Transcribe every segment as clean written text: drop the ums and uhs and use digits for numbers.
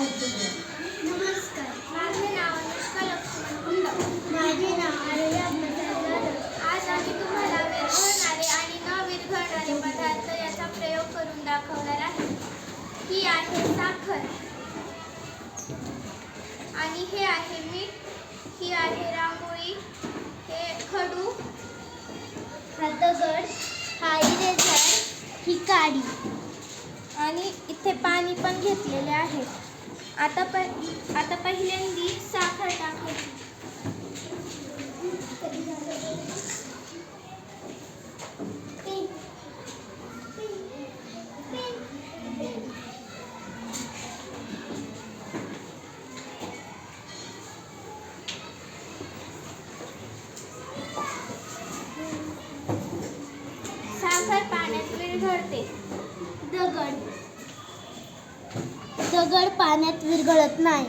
नमस्कार, माझे नाव अनुष्का लक्ष्मण कुंड. माझे नाव आर्या जाधव. आज आम्ही तुम्हाला विरघळणारे आणि न विरघळणारे पदार्थ याचा प्रयोग करून दाखवणार आहे. ही आहे साखर आणि हे आहे मीठ, ही आहे रांगोळी, हे खडू, हा दगड, हा इरेझर, ही काडी आणि इथे पाणी पण घेतलेले आहे. आता पहिल्यांदी साखर टाकायची. साखर पाण्यात विरघळते. दगड पाण्यात विरघळत नाही.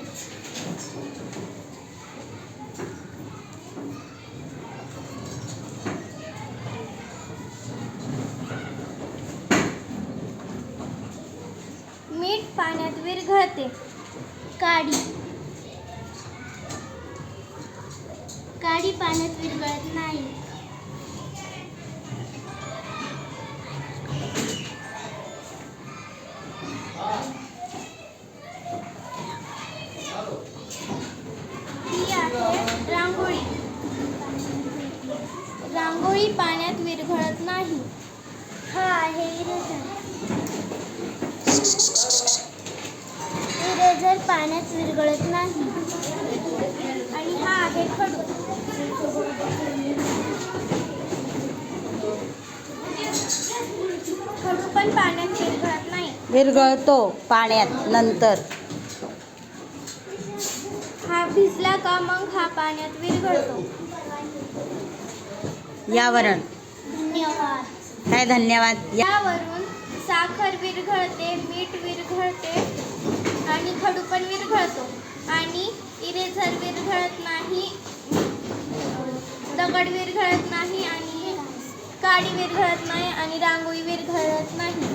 मीठ पाण्यात विरघळते. काडी पाण्यात विरघळत नाही. ही आहे रांगोळी पाण्यात विरघळत नाही. हा आहे इरेझर पाण्यात विरघळत नाही. आणि हा आहे खडू. खडू पण पाण्यात विरघळत नाही. विरघळतो पाण्यात नंतर. हा भिजला का मग हा पाण्यात विरघळतो. यावरून धन्यवाद. काय धन्यवाद. यावरून साखर विरघळते, मीठ विरघळते आणि खडू पण विरघळतो आणि इरेझर विरघळत नाही, दगड विरघळत नाही आणि काडी विरघळत नाही आणि रांगोळी विरघळत नाही.